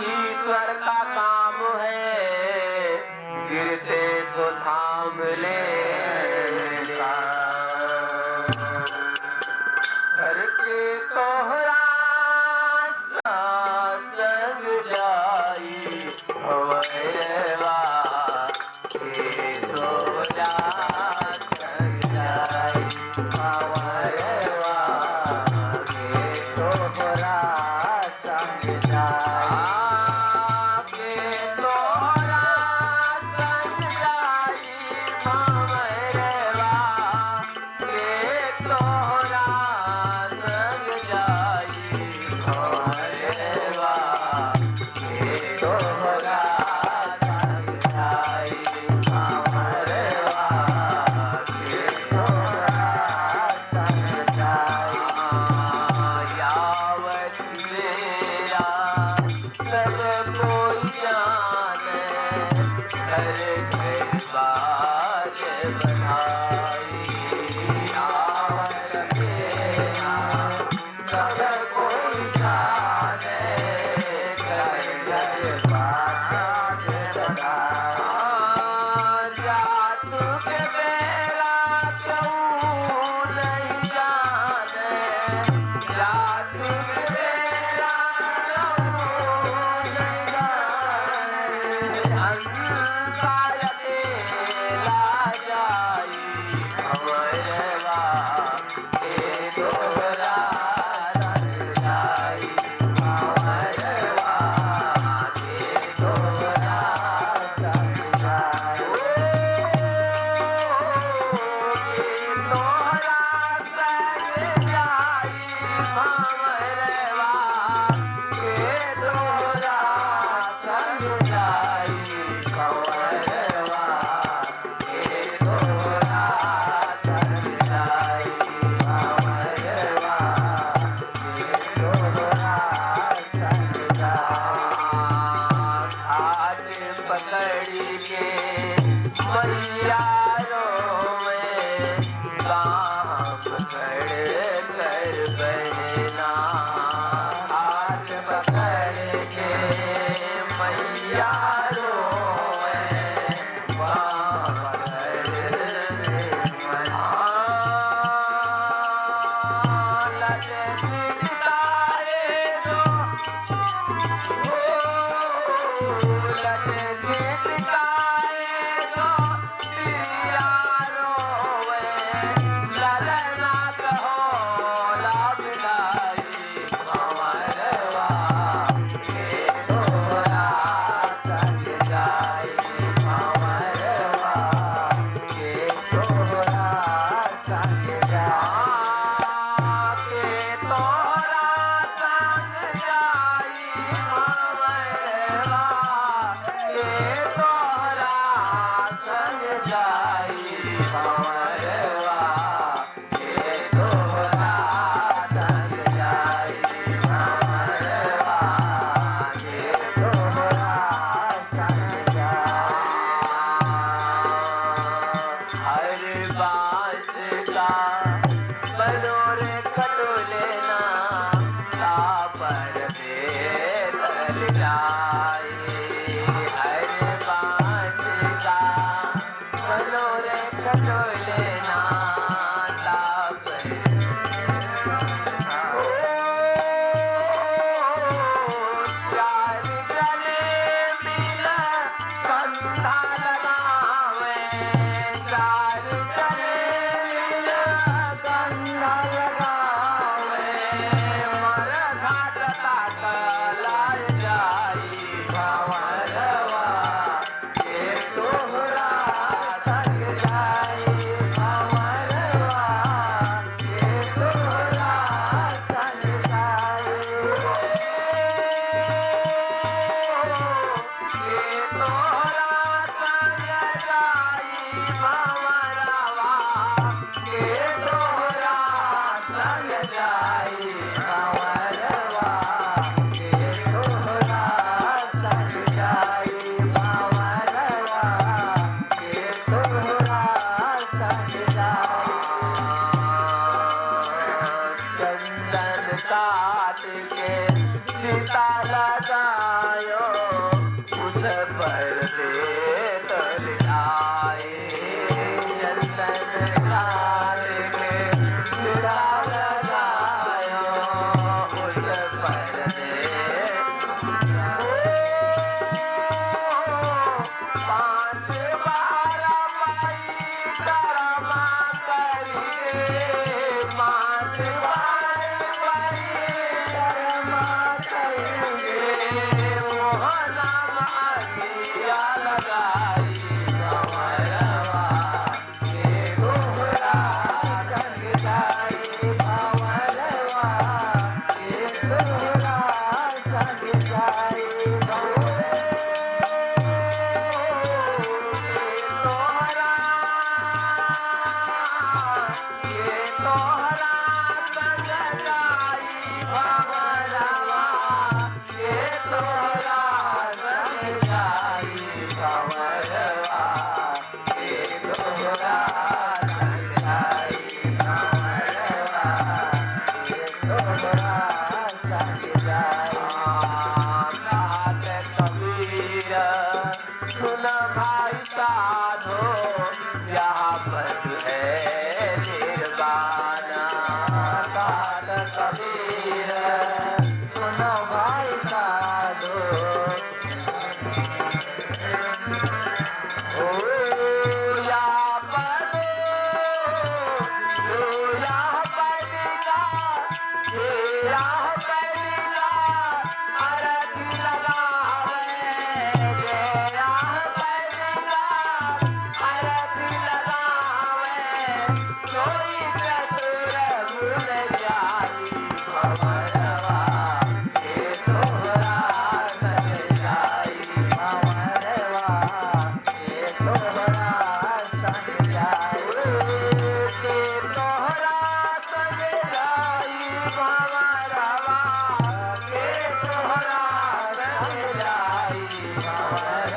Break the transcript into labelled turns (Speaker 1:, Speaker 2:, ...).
Speaker 1: ईश्वर का काम है गिरते तो थाम ले करके तोहरा सग जाई हवैवा के तोहरा सग जाई हवैवा के तोहरा सग जाई के तोहरा सग जाई हवैवा के तोहरा सग जाई हवैवा के तोहरा सग जाई हवैवा के तोहरा सग जाई यावत मेरा सब कोई जाने घर घर बाज बधाई यावत मेरा सब कोई जाने घर घर बाज बधाई जातु के बेरा क्यों नहीं जाने जातु के बेरा क्यों नहीं जाने अंसाय अकेला जाई हवैवा के तोहरा सग जाई हवैवा के तोहरा सग जाई के तोहरा सग जाई हवैवा के तोहरा सग जाई हवैवा के तोहरा सग जाई हवैवा के तोहरा सग जाई हाथ पकड़ी के मैया रोवे बाँह पकड़ कर बहना हाथ पकड़ के मैया रोवे बाँह पकड़ लगे छिटकाए दो लगे छिटकाए दो पिया रोवे ललना कहो लाभिलाई हवैवा के तोहरा सग जाई हवैवा के तोहरा सग जाई के तोहरा सग जाई हवैवा के तोहरा सग जाई हवैवा के तोहरा सग जाई हवैवा के तोहरा सग जाई हर बांस का बनोरे कटो लेना तापर बेदल जाए हर बांस का बनोरे कटो लेना तापर चार जने मिल कंधा लगावे चार जने मिल कंधा लगावे मर घाट ताक लाय जाई जाई सुन भाई साधो यहाँ पर है निर्वाणा काल कबीर सुन भाई साधो ओ यहाँ पर जो यहाँ पर दिला ये यहाँ पर दिला अरजी लगावे सोई चतुर भूल जाई भंवरवा ये तोहरा संग जाई भंवरवा ये तोहरा संग जाई के तोहरा संग जाई भंवरवा के तोहरा संग जाई भंवरवा